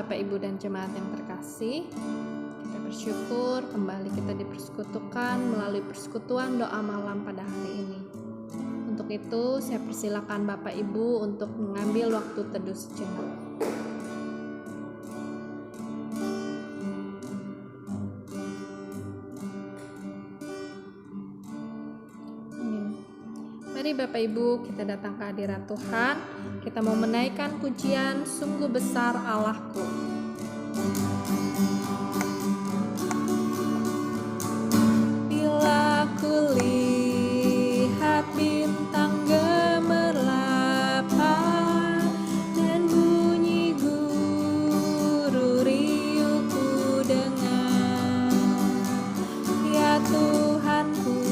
Bapak, Ibu, dan jemaat yang terkasih, kita bersyukur kembali kita dipersekutukan melalui persekutuan doa malam pada hari ini. Untuk itu, saya persilakan Bapak Ibu untuk mengambil waktu teduh sejenak. Mari Bapak Ibu, kita datang ke hadirat Tuhan. Kita mau menaikkan pujian Sungguh Besar Allahku. Bila kulihat bintang gemerlapan dan bunyi guru riuhku dengar, ya Tuhanku,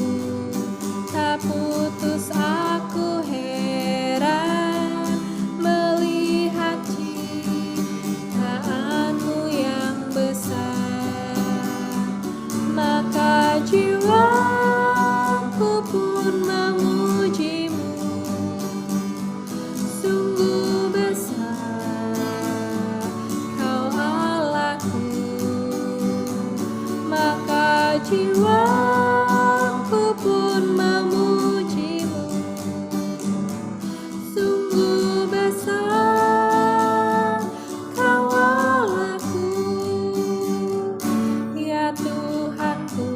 tak putus aku heran melihat ciptaanmu yang besar. Maka jiwaku pun memujimu, sungguh besar Kau Allahku. Maka jiwaku pun memujimu, sungguh besar Kau Allahku. Ya Tuhanku,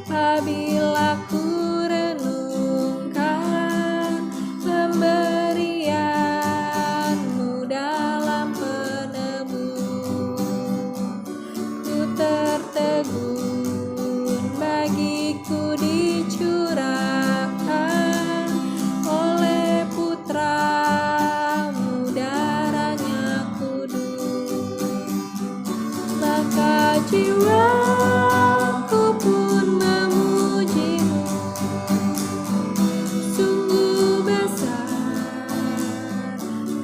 apabila ku renungkan pemberian-Mu dalam penebus, ku tertegun bagiku dicurahkan oleh Putra-Mu, darahnya kudus. Maka jiwaku pun memujimu, sungguh besar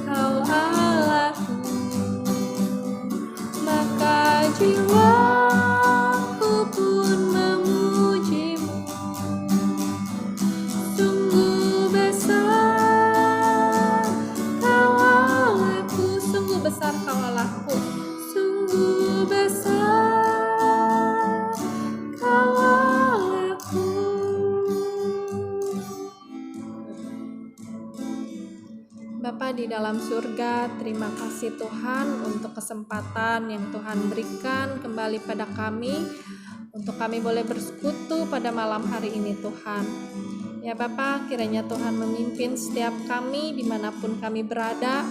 Kau Allahku. Maka jiwaku pun memujimu, sungguh besar Kau Allahku. Sungguh besar Kau Allahku, sungguh besar Kau Allahku. Bapa di dalam surga, terima kasih Tuhan untuk kesempatan yang Tuhan berikan kembali pada kami, untuk kami boleh bersekutu pada malam hari ini Tuhan. Ya Bapa, kiranya Tuhan memimpin setiap kami dimanapun kami berada.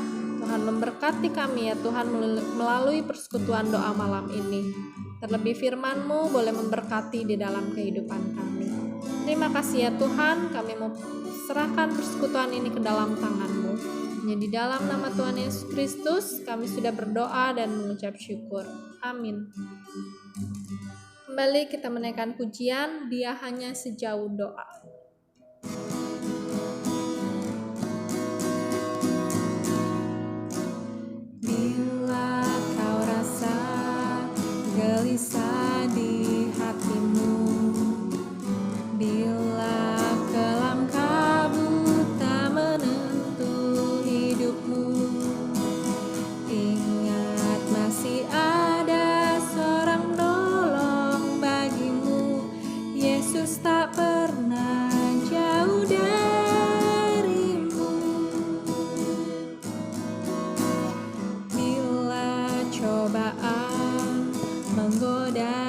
Tuhan memberkati kami ya Tuhan melalui persekutuan doa malam ini. Terlebih firman-Mu boleh memberkati di dalam kehidupan kami. Terima kasih ya Tuhan, kami mau serahkan persekutuan ini ke dalam tangan-Mu. Hanya di dalam nama Tuhan Yesus Kristus kami sudah berdoa dan mengucap syukur. Amin. Kembali kita menaikkan pujian, Dia Hanya Sejauh Doa. Bila kau rasa gelisah di hatimu, bila kelam kabut tak menentu hidupmu, ingat masih ada seorang nolong bagimu. Yesus tak pernah jauh darimu. Bila cobaan menggoda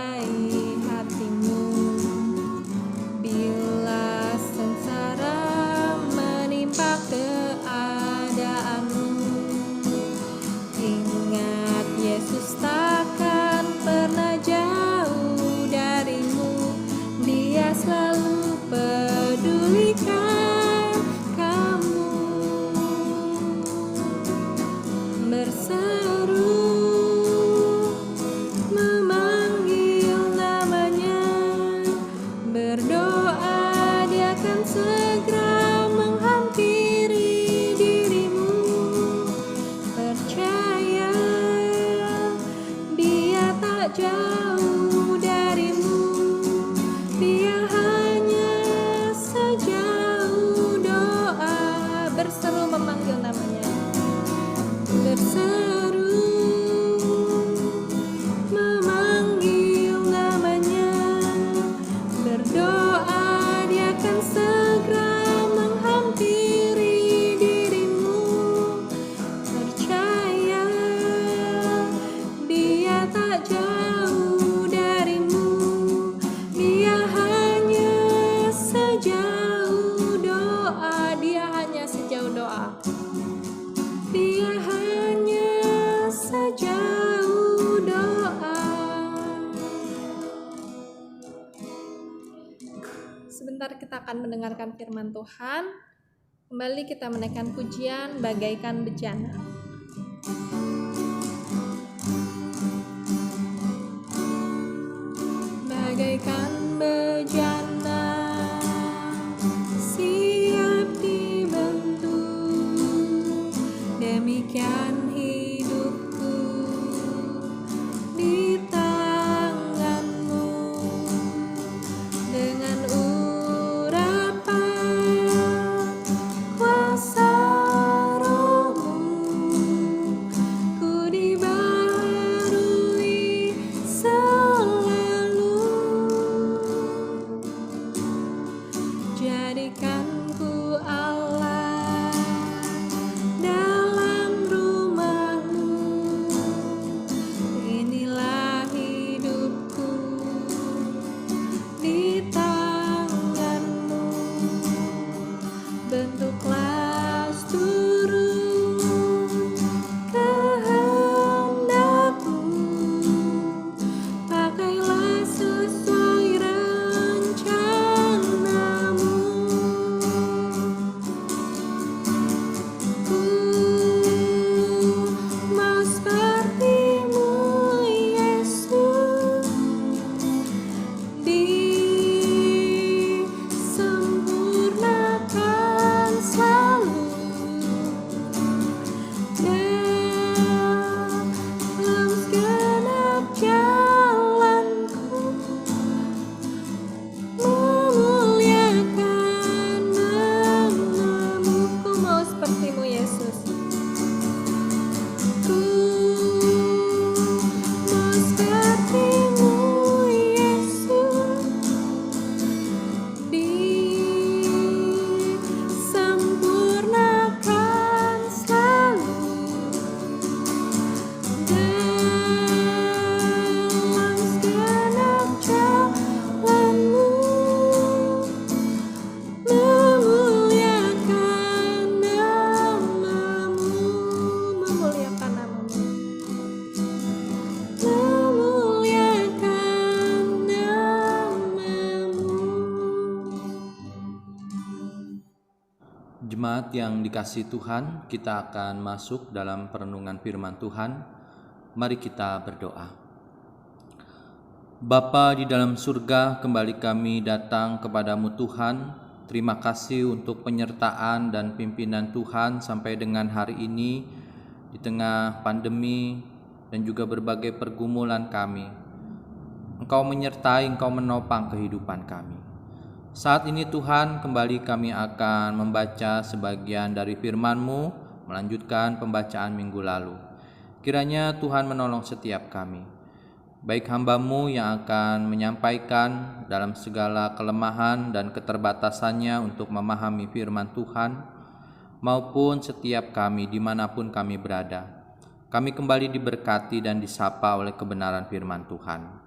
sebentar kita akan mendengarkan firman Tuhan. Kembali kita menaikkan pujian bagaikan bejana. Bagaikan bejana siap dibentuk, demikian hidupku di tanganmu. Dengan urapan kuasa Roh-Mu, ku dibaharui selalu. Jadikanku Allah dalam rumah-Mu, inilah hidupku di tangan-Mu. Bentuklah turun kehendak-Mu, pakailah sesuai rencana-Mu. Ku mau seperti-Mu, Yesus, disempurnakan selalu dalam segenap jalanku, memuliakan nama-Mu. Ku mau seperti-Mu, Yesus. Ku mau seperti-Mu, Yesus, disempurnakan selalu dalam segenap jalan-Mu, memuliakan nama-Mu, memuliakan nama-Mu, memuliakan nama-Mu. Jemaat yang dikasihi Tuhan, kita akan masuk dalam perenungan firman Tuhan. Mari kita berdoa. Bapa di dalam surga, kembali kami datang kepadamu Tuhan. Terima kasih untuk penyertaan dan pimpinan Tuhan sampai dengan hari ini di tengah pandemi dan juga berbagai pergumulan kami. Engkau menyertai, Engkau menopang kehidupan kami. Saat ini Tuhan, kembali kami akan membaca sebagian dari firman-Mu, melanjutkan pembacaan minggu lalu. Kiranya Tuhan menolong setiap kami, baik hamba-Mu yang akan menyampaikan dalam segala kelemahan dan keterbatasannya untuk memahami firman Tuhan, maupun setiap kami dimanapun kami berada. Kami kembali diberkati dan disapa oleh kebenaran firman Tuhan.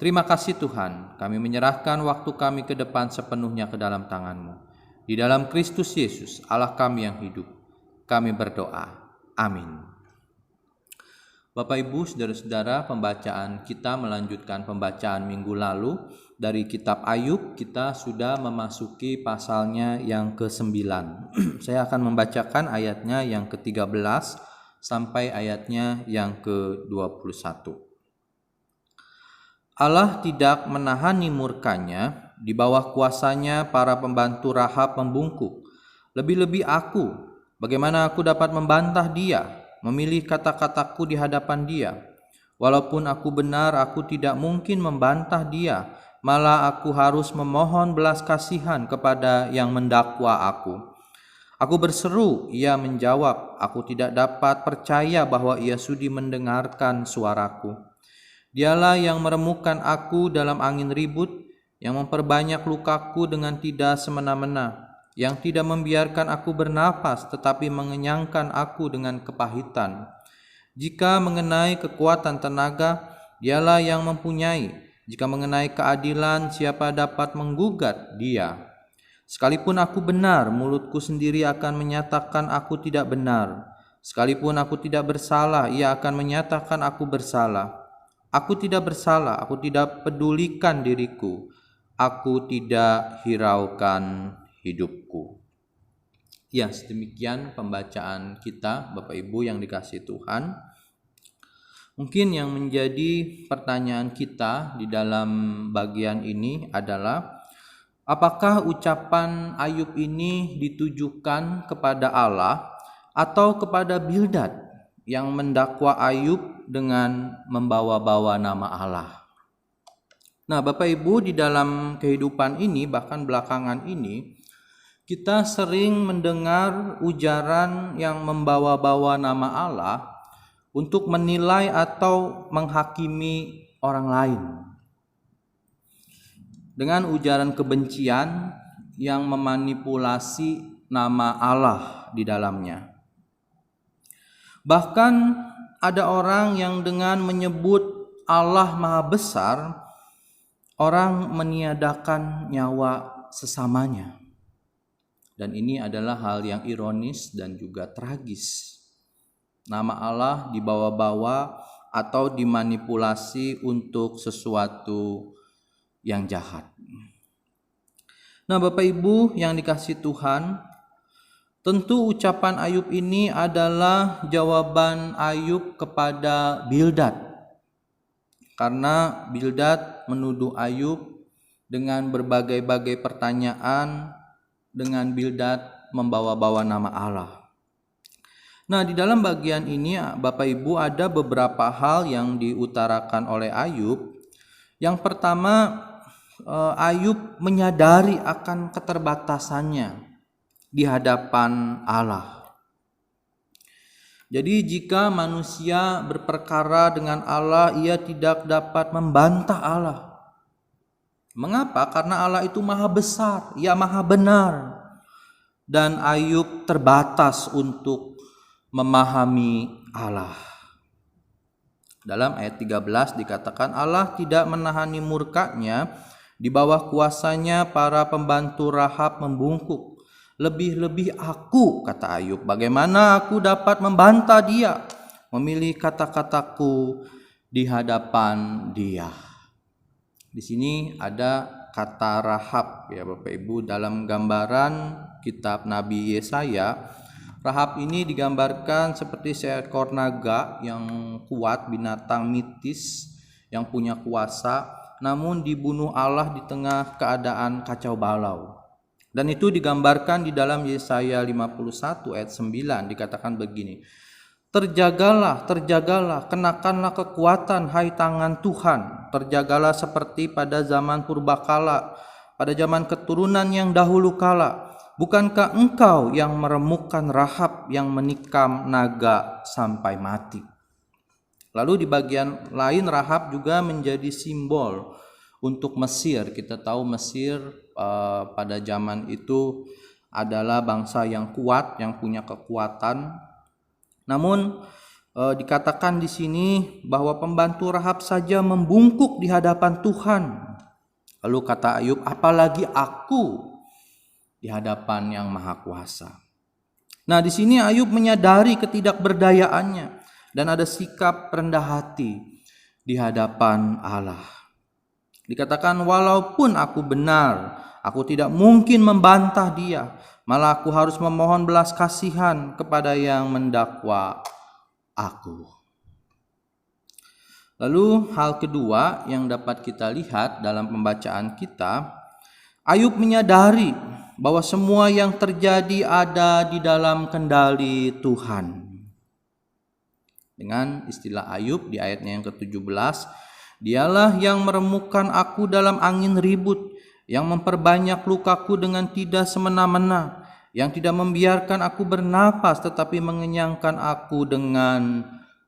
Terima kasih Tuhan, kami menyerahkan waktu kami ke depan sepenuhnya ke dalam tangan-Mu. Di dalam Kristus Yesus, Allah kami yang hidup, kami berdoa. Amin. Bapak Ibu, saudara-saudara, pembacaan kita melanjutkan pembacaan minggu lalu. Dari kitab Ayub, kita sudah memasuki pasalnya yang ke-9. Saya akan membacakan ayatnya yang ke-13 sampai ayatnya yang ke-21. Allah tidak menahani murkanya, di bawah kuasanya para pembantu Rahab membungkuk. Lebih-lebih aku, bagaimana aku dapat membantah dia, memilih kata-kataku di hadapan dia. Walaupun aku benar, aku tidak mungkin membantah dia, malah aku harus memohon belas kasihan kepada yang mendakwa aku. Aku berseru, ia menjawab, aku tidak dapat percaya bahwa ia sudi mendengarkan suaraku. Dialah yang meremukkan aku dalam angin ribut, yang memperbanyak lukaku dengan tidak semena-mena, yang tidak membiarkan aku bernafas tetapi mengenyangkan aku dengan kepahitan. Jika mengenai kekuatan tenaga, dialah yang mempunyai. Jika mengenai keadilan, siapa dapat menggugat dia? Sekalipun aku benar, mulutku sendiri akan menyatakan aku tidak benar. Sekalipun aku tidak bersalah, ia akan menyatakan aku bersalah. Aku tidak bersalah, aku tidak pedulikan diriku. aku tidak hiraukan hidupku. Ya, sedemikian pembacaan kita, Bapak Ibu yang dikasihi Tuhan. Mungkin yang menjadi pertanyaan kita di dalam bagian ini adalah, apakah ucapan Ayub ini ditujukan kepada Allah atau kepada Bildad yang mendakwa Ayub dengan membawa-bawa nama Allah? Nah, Bapak Ibu, di dalam kehidupan ini, bahkan belakangan ini, kita sering mendengar ujaran yang membawa-bawa nama Allah untuk menilai atau menghakimi orang lain dengan ujaran kebencian yang memanipulasi nama Allah di dalamnya. Bahkan ada orang yang dengan menyebut Allah Maha Besar, orang meniadakan nyawa sesamanya. Dan ini adalah hal yang ironis dan juga tragis. Nama Allah dibawa-bawa atau dimanipulasi untuk sesuatu yang jahat. Nah, Bapak Ibu yang dikasihi Tuhan, tentu ucapan Ayub ini adalah jawaban Ayub kepada Bildad. Karena Bildad menuduh Ayub dengan berbagai-bagai pertanyaan, dengan Bildad membawa-bawa nama Allah. Nah, di dalam bagian ini Bapak Ibu ada beberapa hal yang diutarakan oleh Ayub. Yang pertama, Ayub menyadari akan keterbatasannya di hadapan Allah. Jadi jika manusia berperkara dengan Allah, ia tidak dapat membantah Allah. Mengapa? Karena Allah itu maha besar, ia maha benar. Dan Ayub terbatas untuk memahami Allah. Dalam ayat 13 dikatakan, Allah tidak menahani murkanya, di bawah kuasanya para pembantu Rahab membungkuk. Lebih-lebih aku, kata Ayub, bagaimana aku dapat membantah dia, memilih kata-kataku di hadapan dia. Di sini ada kata Rahab ya Bapak Ibu, dalam gambaran kitab Nabi Yesaya. Rahab ini digambarkan seperti seekor naga yang kuat, binatang mitis yang punya kuasa, namun dibunuh Allah di tengah keadaan kacau balau. Dan itu digambarkan di dalam Yesaya 51 ayat 9, dikatakan begini, terjagalah, terjagalah, kenakanlah kekuatan hai tangan Tuhan, terjagalah seperti pada zaman purbakala, pada zaman keturunan yang dahulu kala. Bukankah engkau yang meremukkan Rahab yang menikam naga sampai mati? Lalu di bagian lain Rahab juga menjadi simbol untuk Mesir. Kita tahu Mesir pada zaman itu adalah bangsa yang kuat, yang punya kekuatan. Namun dikatakan di sini bahwa pembantu Rahab saja membungkuk di hadapan Tuhan. Lalu kata Ayub, apalagi aku di hadapan yang maha kuasa. Nah, di sini Ayub menyadari ketidakberdayaannya dan ada sikap rendah hati di hadapan Allah. Dikatakan, walaupun aku benar, aku tidak mungkin membantah dia, malah aku harus memohon belas kasihan kepada yang mendakwa aku. Lalu hal kedua yang dapat kita lihat dalam pembacaan kita, Ayub menyadari bahwa semua yang terjadi ada di dalam kendali Tuhan. Dengan istilah Ayub di ayatnya yang ke-17, dialah yang meremukkan aku dalam angin ribut, yang memperbanyak lukaku dengan tidak semena-mena, yang tidak membiarkan aku bernapas tetapi mengenyangkan aku dengan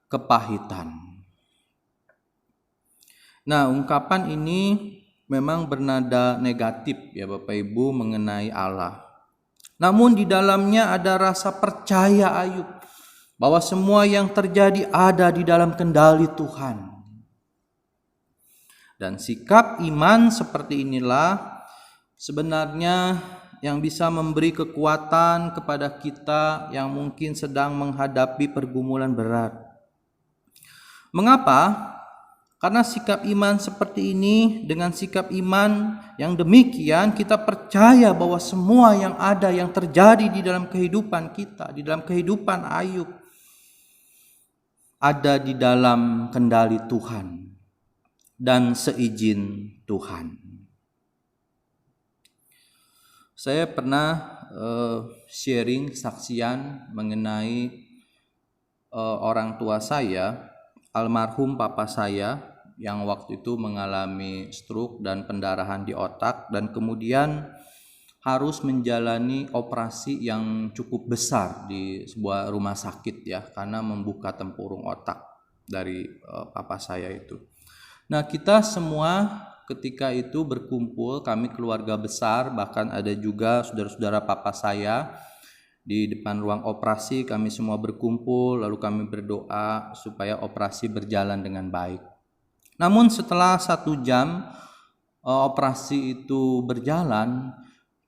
kepahitan. Nah, ungkapan ini memang bernada negatif ya Bapak Ibu mengenai Allah. Namun di dalamnya ada rasa percaya Ayub bahwa semua yang terjadi ada di dalam kendali Tuhan. Dan sikap iman seperti inilah sebenarnya yang bisa memberi kekuatan kepada kita yang mungkin sedang menghadapi pergumulan berat. Mengapa? Karena sikap iman seperti ini, dengan sikap iman yang demikian, kita percaya bahwa semua yang ada, yang terjadi di dalam kehidupan kita, di dalam kehidupan Ayub, ada di dalam kendali Tuhan dan seizin Tuhan. Saya pernah sharing saksian mengenai orang tua saya, almarhum papa saya, yang waktu itu mengalami stroke dan pendarahan di otak, dan kemudian harus menjalani operasi yang cukup besar di sebuah rumah sakit ya, karena membuka tempurung otak dari papa saya itu. Nah, kita semua ketika itu berkumpul, kami keluarga besar, bahkan ada juga saudara-saudara papa saya di depan ruang operasi. Kami semua berkumpul, lalu kami berdoa supaya operasi berjalan dengan baik. Namun setelah 1 jam operasi itu berjalan,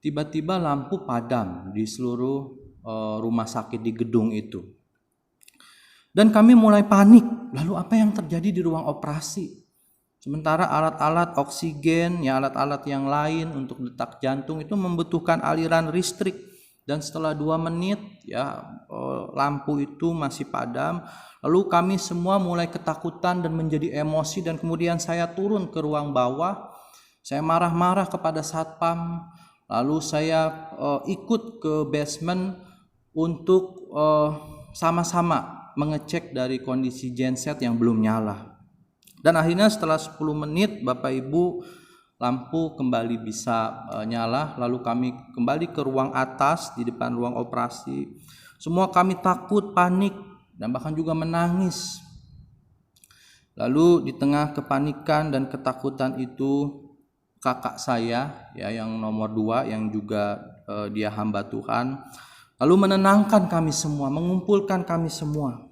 tiba-tiba lampu padam di seluruh rumah sakit di gedung itu. Dan kami mulai panik, lalu apa yang terjadi di ruang operasi? Sementara alat-alat oksigen, ya alat-alat yang lain untuk detak jantung itu membutuhkan aliran listrik. Dan setelah 2 menit ya lampu itu masih padam. Lalu kami semua mulai ketakutan dan menjadi emosi, dan kemudian saya turun ke ruang bawah. Saya marah-marah kepada satpam. Lalu saya ikut ke basement untuk sama-sama mengecek dari kondisi genset yang belum nyala. Dan akhirnya setelah 10 menit Bapak Ibu, lampu kembali bisa nyala. Lalu kami kembali ke ruang atas di depan ruang operasi. Semua kami takut, panik, dan bahkan juga menangis. Lalu di tengah kepanikan dan ketakutan itu, kakak saya ya yang nomor 2, yang juga dia hamba Tuhan, lalu menenangkan kami semua, mengumpulkan kami semua.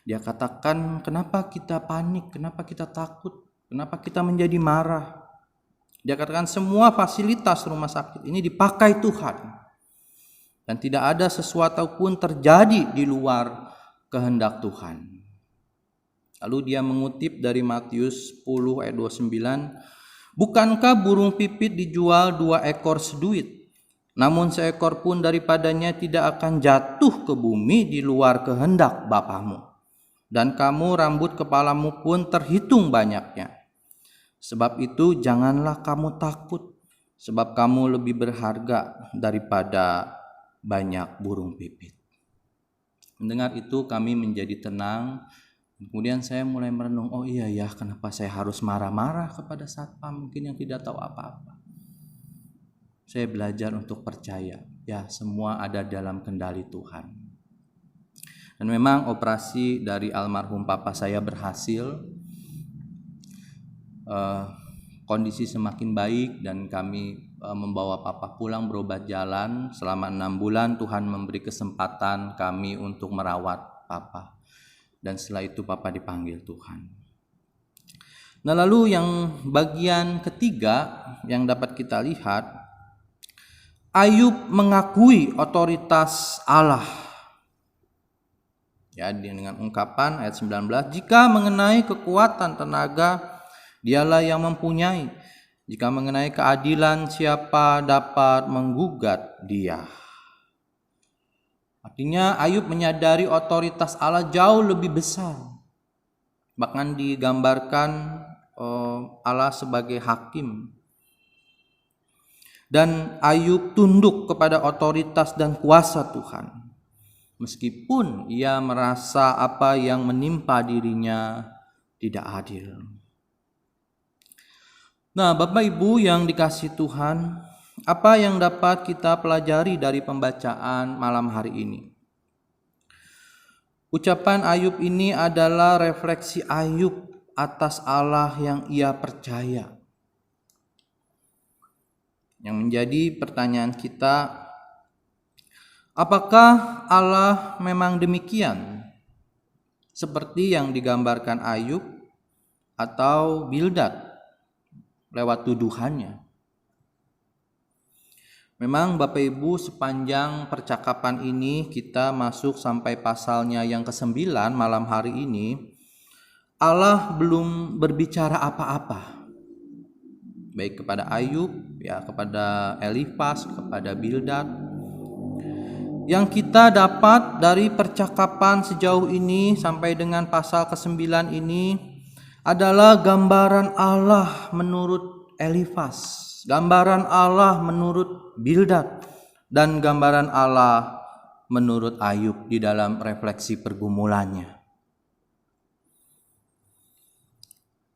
Dia katakan, kenapa kita panik, kenapa kita takut, kenapa kita menjadi marah? Dia katakan semua fasilitas rumah sakit ini dipakai Tuhan. Dan tidak ada sesuatu pun terjadi di luar kehendak Tuhan. Lalu dia mengutip dari Matius 10 ayat 29, bukankah burung pipit dijual 2 ekor seduit? Namun seekor pun daripadanya tidak akan jatuh ke bumi di luar kehendak Bapamu. Dan kamu rambut kepalamu pun terhitung banyaknya. Sebab itu janganlah kamu takut, sebab kamu lebih berharga daripada banyak burung pipit. Mendengar itu kami menjadi tenang. Kemudian saya mulai merenung, oh iya ya, kenapa saya harus marah-marah kepada satpam mungkin yang tidak tahu apa-apa. Saya belajar untuk percaya, ya semua ada dalam kendali Tuhan. Dan memang operasi dari almarhum papa saya berhasil. Kondisi semakin baik dan kami membawa papa pulang berobat jalan. Selama 6 bulan Tuhan memberi kesempatan kami untuk merawat papa. Dan setelah itu papa dipanggil Tuhan. Nah, lalu yang bagian ketiga yang dapat kita lihat, Ayub mengakui otoritas Allah. Ya, dengan ungkapan ayat 19, jika mengenai kekuatan tenaga, dialah yang mempunyai. Jika mengenai keadilan, siapa dapat menggugat dia? Artinya Ayub menyadari otoritas Allah jauh lebih besar. Bahkan digambarkan Allah sebagai hakim. Dan Ayub tunduk kepada otoritas dan kuasa Tuhan. Meskipun ia merasa apa yang menimpa dirinya tidak adil. Nah, Bapak Ibu yang dikasihi Tuhan, apa yang dapat kita pelajari dari pembacaan malam hari ini? Ucapan Ayub ini adalah refleksi Ayub atas Allah yang ia percaya. Yang menjadi pertanyaan kita, apakah Allah memang demikian? Seperti yang digambarkan Ayub atau Bildad lewat tuduhannya. Memang Bapak Ibu, sepanjang percakapan ini kita masuk sampai pasalnya yang ke-9 malam hari ini, Allah belum berbicara apa-apa, baik kepada Ayub, ya, kepada Elifas, kepada Bildad. Yang kita dapat dari percakapan sejauh ini sampai dengan pasal ke-9 ini adalah gambaran Allah menurut Elifas, gambaran Allah menurut Bildad, dan gambaran Allah menurut Ayub di dalam refleksi pergumulannya.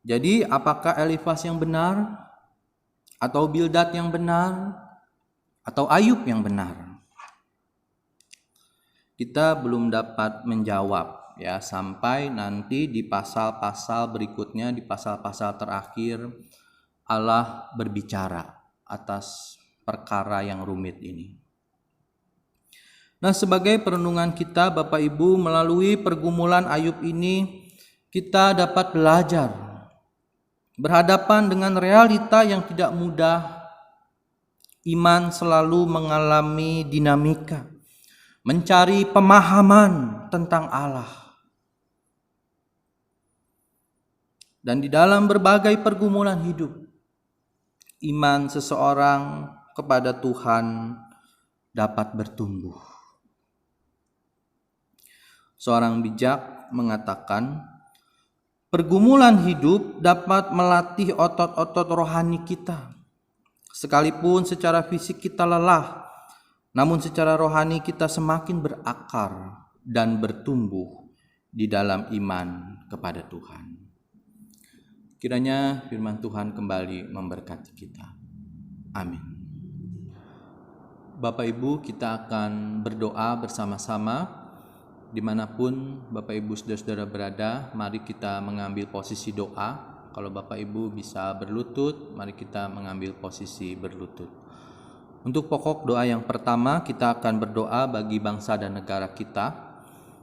Jadi apakah Elifas yang benar, atau Bildad yang benar, atau Ayub yang benar? Kita belum dapat menjawab, ya, sampai nanti di pasal-pasal berikutnya, di pasal-pasal terakhir Allah berbicara atas perkara yang rumit ini. Nah, sebagai perenungan kita Bapak Ibu, melalui pergumulan Ayub ini kita dapat belajar berhadapan dengan realita yang tidak mudah. Iman selalu mengalami dinamika, mencari pemahaman tentang Allah. Dan di dalam berbagai pergumulan hidup, iman seseorang kepada Tuhan dapat bertumbuh. Seorang bijak mengatakan, pergumulan hidup dapat melatih otot-otot rohani kita. Sekalipun secara fisik kita lelah, namun secara rohani kita semakin berakar dan bertumbuh di dalam iman kepada Tuhan. Kiranya firman Tuhan kembali memberkati kita. Amin. Bapak Ibu, kita akan berdoa bersama-sama. Dimanapun Bapak Ibu saudara-saudara berada, mari kita mengambil posisi doa. Kalau Bapak Ibu bisa berlutut, mari kita mengambil posisi berlutut. Untuk pokok doa yang pertama, kita akan berdoa bagi bangsa dan negara kita,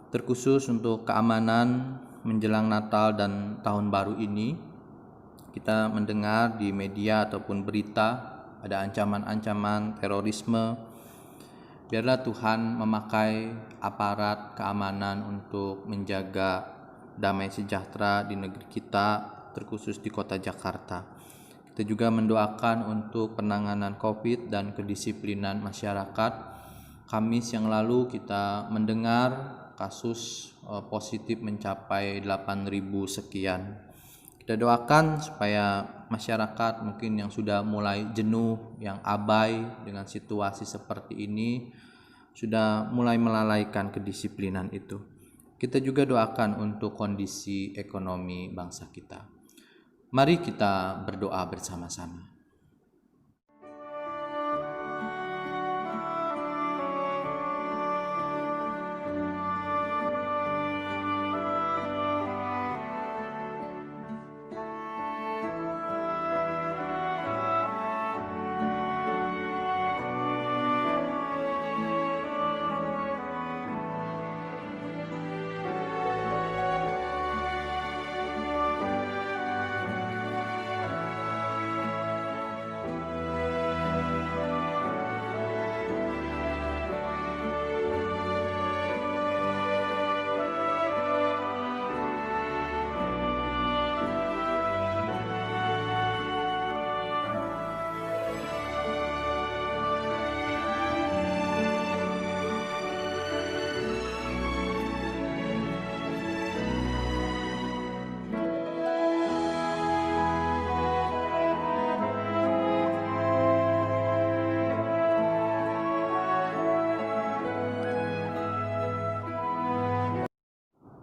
terkhusus untuk keamanan menjelang Natal dan Tahun Baru ini. Kita mendengar di media ataupun berita ada ancaman-ancaman terorisme. Biarlah Tuhan memakai aparat keamanan untuk menjaga damai sejahtera di negeri kita, terkhusus di kota Jakarta. Kita juga mendoakan untuk penanganan COVID dan kedisiplinan masyarakat. Kamis yang lalu kita mendengar kasus positif mencapai 8.000 sekian. Kita doakan supaya masyarakat mungkin yang sudah mulai jenuh, yang abai dengan situasi seperti ini, sudah mulai melalaikan kedisiplinan itu. Kita juga doakan untuk kondisi ekonomi bangsa kita. Mari kita berdoa bersama-sama.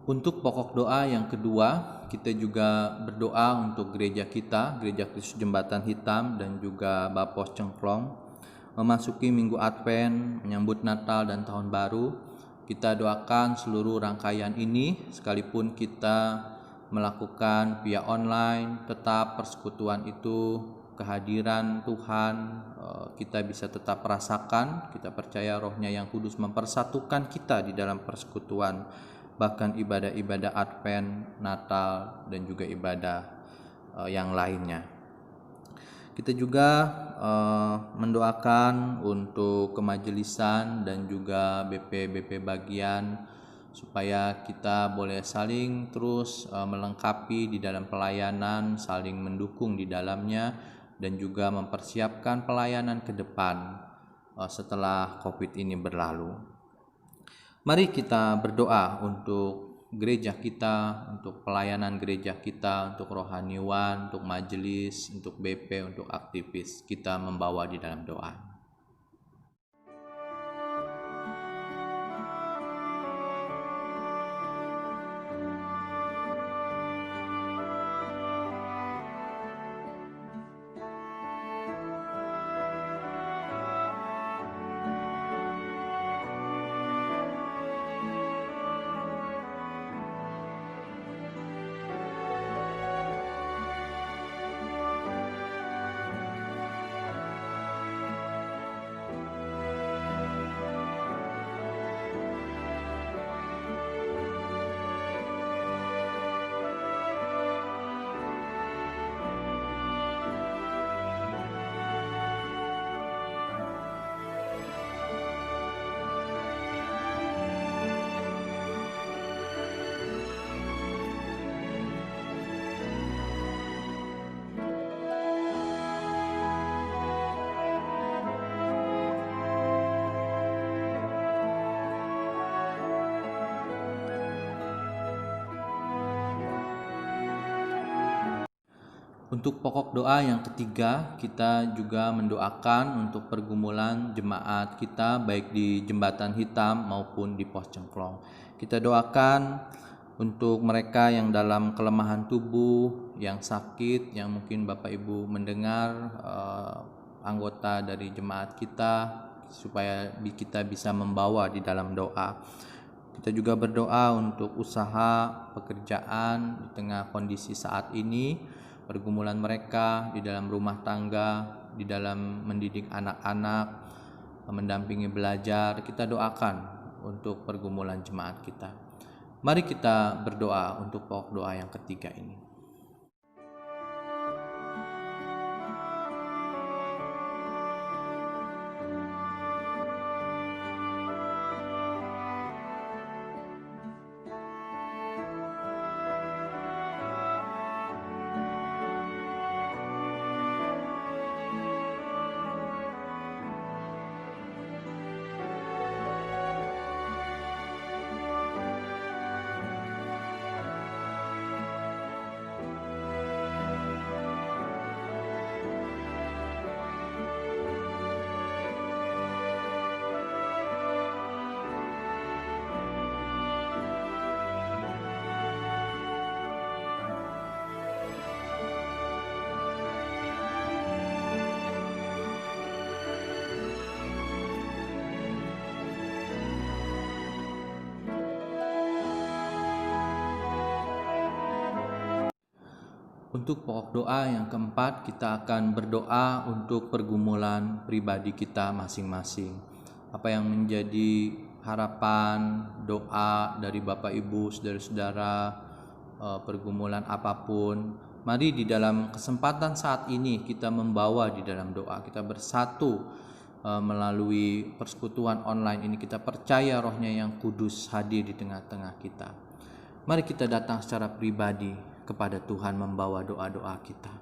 Untuk pokok doa yang kedua, kita juga berdoa untuk gereja kita, Gereja Kristus Jembatan Hitam dan juga Bapos Cengklong, memasuki minggu Advent, menyambut Natal dan Tahun Baru. Kita doakan seluruh rangkaian ini, sekalipun kita melakukan via online, tetap persekutuan itu, kehadiran Tuhan, kita bisa tetap rasakan. Kita percaya Roh-Nya yang kudus mempersatukan kita di dalam persekutuan, bahkan ibadah-ibadah Advent, Natal, dan juga ibadah yang lainnya. Kita juga mendoakan untuk kemajelisan dan juga BP bagian, supaya kita boleh saling terus melengkapi di dalam pelayanan, saling mendukung di dalamnya, dan juga mempersiapkan pelayanan ke depan setelah COVID ini berlalu. Mari kita berdoa untuk gereja kita, untuk pelayanan gereja kita, untuk rohaniwan, untuk majelis, untuk BP, untuk aktivis. Kita membawa di dalam doa. Untuk pokok doa yang ketiga, kita juga mendoakan untuk pergumulan jemaat kita baik di Jembatan Hitam maupun di Pos Cengklong. Kita doakan untuk mereka yang dalam kelemahan tubuh, yang sakit, yang mungkin Bapak Ibu mendengar anggota dari jemaat kita, supaya kita bisa membawa di dalam doa. Kita juga berdoa untuk usaha, pekerjaan di tengah kondisi saat ini, pergumulan mereka di dalam rumah tangga, di dalam mendidik anak-anak, mendampingi belajar. Kita doakan untuk pergumulan jemaat kita. Mari kita berdoa untuk pokok doa yang ketiga ini. Untuk pokok doa yang keempat, kita akan berdoa untuk pergumulan pribadi kita masing-masing. Apa yang menjadi harapan, doa dari Bapak Ibu, saudara-saudara, pergumulan apapun, mari di dalam kesempatan saat ini kita membawa di dalam doa. Kita bersatu melalui persekutuan online ini. Kita percaya Roh-Nya yang kudus hadir di tengah-tengah kita. Mari kita datang secara pribadi kepada Tuhan membawa doa-doa kita.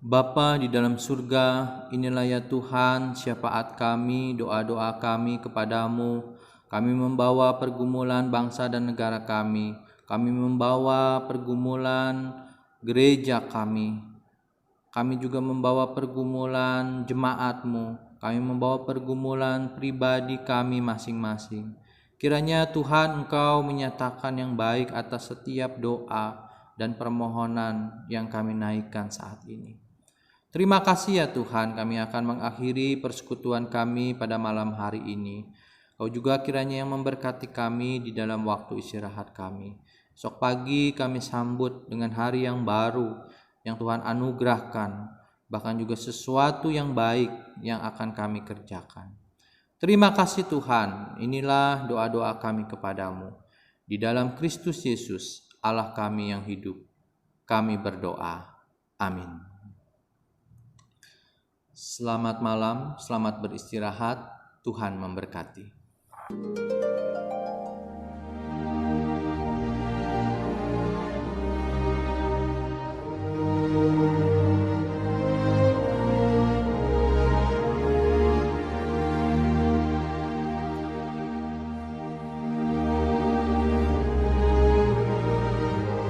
Bapa di dalam surga, inilah ya Tuhan syafaat kami, doa-doa kami kepadamu. Kami membawa pergumulan bangsa dan negara kami membawa pergumulan gereja kami. Kami juga membawa pergumulan jemaat-Mu, kami membawa pergumulan pribadi kami masing-masing. Kiranya Tuhan Engkau menyatakan yang baik atas setiap doa dan permohonan yang kami naikkan saat ini. Terima kasih ya Tuhan, kami akan mengakhiri persekutuan kami pada malam hari ini. Kau juga kiranya yang memberkati kami di dalam waktu istirahat kami. Esok pagi kami sambut dengan hari yang baru yang Tuhan anugerahkan, bahkan juga sesuatu yang baik yang akan kami kerjakan. Terima kasih Tuhan, inilah doa-doa kami kepadamu. Di dalam Kristus Yesus, Allah kami yang hidup, kami berdoa. Amin. Selamat malam, selamat beristirahat, Tuhan memberkati.